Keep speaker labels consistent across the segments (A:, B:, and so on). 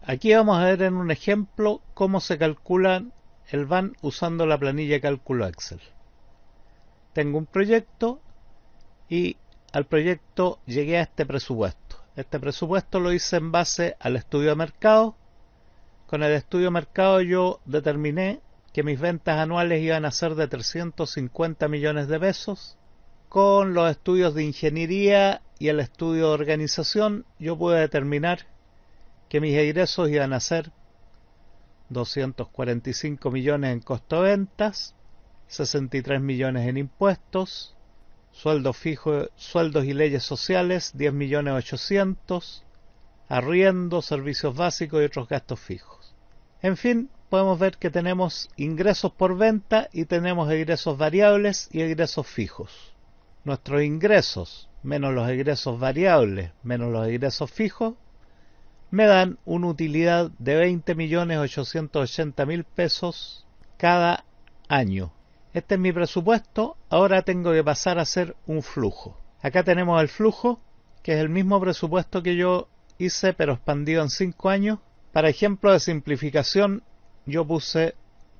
A: Aquí vamos a ver en un ejemplo cómo se calcula el VAN usando la planilla de cálculo Excel. Tengo un proyecto y al proyecto llegué a este presupuesto. Este presupuesto lo hice en base al estudio de mercado. Con el estudio de mercado yo determiné que mis ventas anuales iban a ser de 350 millones de pesos. Con los estudios de ingeniería y el estudio de organización yo pude determinar que mis egresos iban a ser 245 millones en costo de ventas, 63 millones en impuestos, sueldos fijos, sueldos y leyes sociales 10 millones 800, arriendo, servicios básicos y otros gastos fijos. En fin, podemos ver que tenemos ingresos por venta y tenemos egresos variables y egresos fijos. Nuestros ingresos menos los egresos variables menos los egresos fijos me dan una utilidad de 20.880.000 pesos cada año. Este es mi presupuesto, ahora tengo que pasar a hacer un flujo. Acá tenemos el flujo, que es el mismo presupuesto que yo hice, pero expandido en 5 años. Para ejemplo de simplificación, yo puse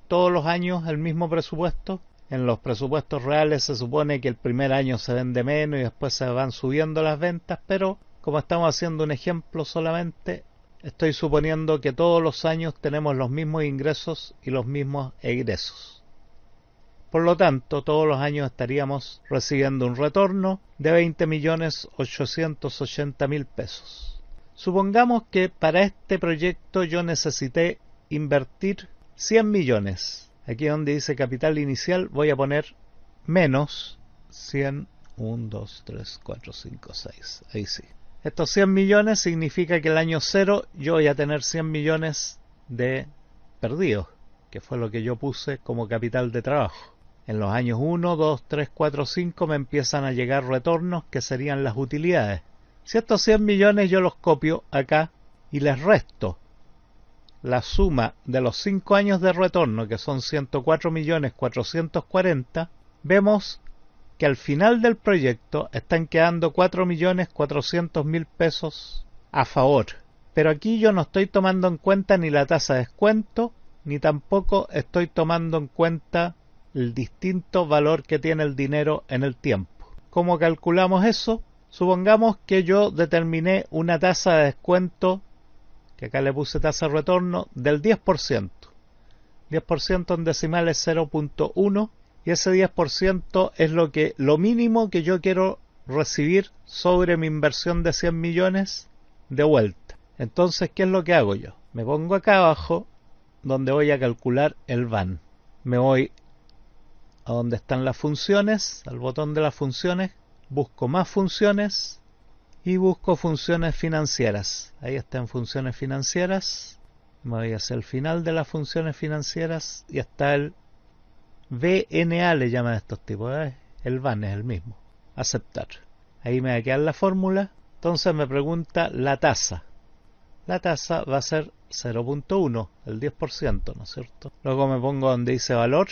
A: todos los años el mismo presupuesto. En los presupuestos reales se supone que el primer año se vende menos y después se van subiendo las ventas, pero como estamos haciendo un ejemplo solamente, estoy suponiendo que todos los años tenemos los mismos ingresos y los mismos egresos. Por lo tanto, todos los años estaríamos recibiendo un retorno de 20.880.000 pesos. Supongamos que para este proyecto yo necesité invertir 100 millones. Aquí donde dice capital inicial voy a poner menos 100, 1, 2, 3, 4, 5, 6. Ahí sí. Estos 100 millones significa que el año 0 yo voy a tener 100 millones de perdidos, que fue lo que yo puse como capital de trabajo. En los años 1, 2, 3, 4, 5 me empiezan a llegar retornos que serían las utilidades. Si estos 100 millones yo los copio acá y les resto la suma de los 5 años de retorno, que son 104.440.000, vemos que al final del proyecto están quedando 4.400.000 pesos a favor. Pero aquí yo no estoy tomando en cuenta ni la tasa de descuento, ni tampoco estoy tomando en cuenta el distinto valor que tiene el dinero en el tiempo. ¿Cómo calculamos eso? Supongamos que yo determiné una tasa de descuento, que acá le puse tasa de retorno, del 10%. 10% en decimal es 0.1. Y ese 10% es lo mínimo que yo quiero recibir sobre mi inversión de 100 millones de vuelta. Entonces, ¿qué es lo que hago yo? Me pongo acá abajo donde voy a calcular el VAN. Me voy a donde están las funciones, al botón de las funciones, busco más funciones y busco funciones financieras. Ahí están funciones financieras. Me voy hacia el final de las funciones financieras y está el VNA, le llaman a estos tipos, el VAN es el mismo. Aceptar. Ahí me va a quedar la fórmula. Entonces me pregunta la tasa. La tasa va a ser 0.1, el 10%, ¿no es cierto? Luego me pongo donde dice valor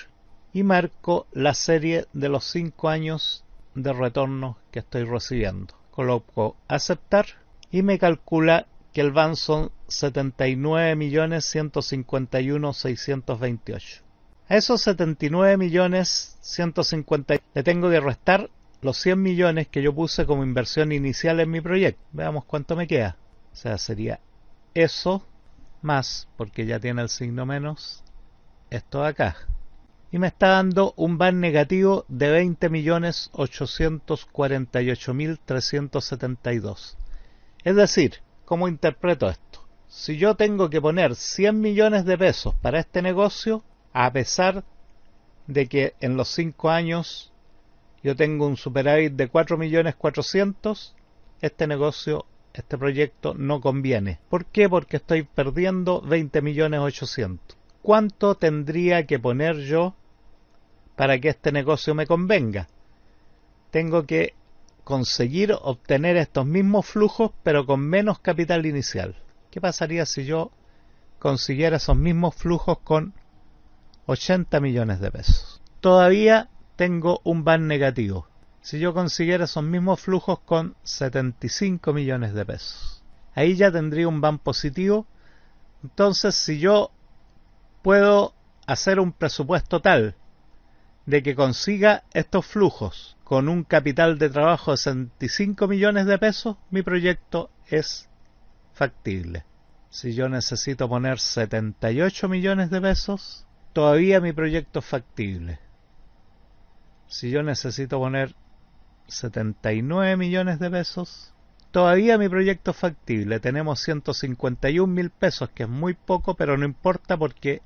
A: y marco la serie de los 5 años de retorno que estoy recibiendo. Coloco aceptar y me calcula que el VAN son 79.151.628. A esos 79.150.000 le tengo que restar los 100 millones que yo puse como inversión inicial en mi proyecto. Veamos cuánto me queda. O sea, sería eso más, porque ya tiene el signo menos, esto de acá. Y me está dando un VAN negativo de 20.848.372. Es decir, ¿cómo interpreto esto? Si yo tengo que poner 100 millones de pesos para este negocio, a pesar de que en los 5 años yo tengo un superávit de 4.400.000, este negocio, este proyecto no conviene. ¿Por qué? Porque estoy perdiendo 20.800.000. ¿Cuánto tendría que poner yo para que este negocio me convenga? Tengo que conseguir obtener estos mismos flujos, pero con menos capital inicial. ¿Qué pasaría si yo consiguiera esos mismos flujos con 80 millones de pesos? Todavía tengo un VAN negativo. si yo consiguiera esos mismos flujos con 75 millones de pesos. Ahí ya tendría un van positivo. Entonces, si yo puedo hacer un presupuesto tal de que consiga estos flujos con un capital de trabajo de 65 millones de pesos, mi proyecto es factible. Si yo necesito poner 78 millones de pesos, todavía mi proyecto es factible. Si yo necesito poner 79 millones de pesos, todavía mi proyecto es factible. Tenemos 151.000 pesos, que es muy poco, pero no importa porque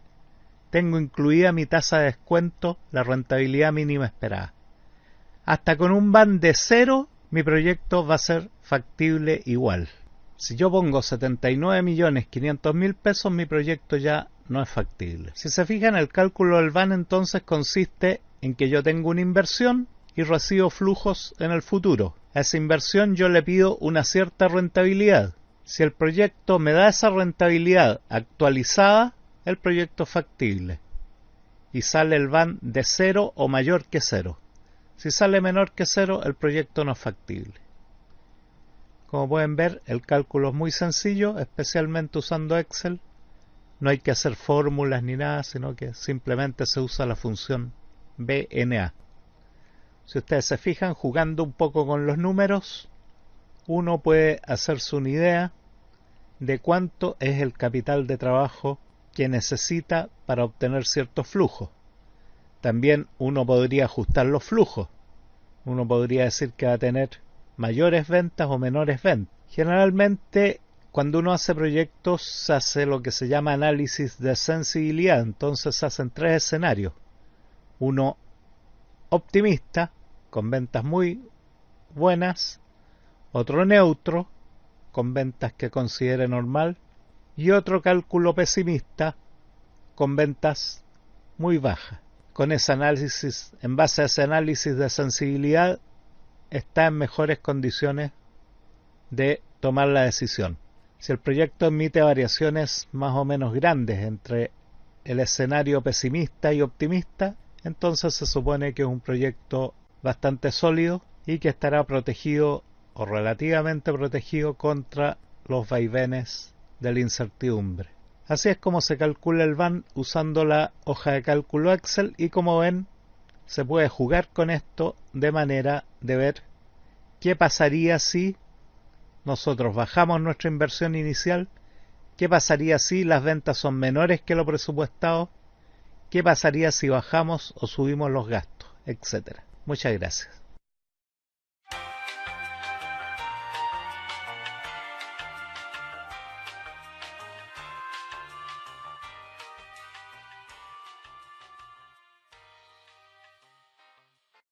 A: tengo incluida mi tasa de descuento, la rentabilidad mínima esperada. Hasta con un van de cero, mi proyecto va a ser factible igual. Si yo pongo 79.500.000 pesos, mi proyecto ya no es factible. Si se fijan, el cálculo del van entonces consiste en que yo tengo una inversión y recibo flujos en el futuro. A esa inversión yo le pido una cierta rentabilidad. Si el proyecto me da esa rentabilidad actualizada, el proyecto es factible y sale el van de cero o mayor que cero. Si sale menor que cero, el proyecto no es factible. Como pueden ver, el cálculo es muy sencillo, especialmente usando Excel. No hay que hacer fórmulas ni nada, sino que simplemente se usa la función BNA. Si ustedes se fijan, jugando un poco con los números, uno puede hacerse una idea de cuánto es el capital de trabajo que necesita para obtener ciertos flujos. También uno podría ajustar los flujos. Uno podría decir que va a tener mayores ventas o menores ventas. Generalmente, cuando uno hace proyectos, se hace lo que se llama análisis de sensibilidad. Entonces se hacen tres escenarios. Uno optimista, con ventas muy buenas. Otro neutro, con ventas que considere normal. Y otro cálculo pesimista, con ventas muy bajas. Con ese análisis, en base a ese análisis de sensibilidad, está en mejores condiciones de tomar la decisión. Si el proyecto emite variaciones más o menos grandes entre el escenario pesimista y optimista, entonces se supone que es un proyecto bastante sólido y que estará protegido o relativamente protegido contra los vaivenes de la incertidumbre. Así es como se calcula el van usando la hoja de cálculo Excel y, como ven, se puede jugar con esto de manera de ver qué pasaría si nosotros bajamos nuestra inversión inicial, qué pasaría si las ventas son menores que lo presupuestado, qué pasaría si bajamos o subimos los gastos, etc. Muchas gracias.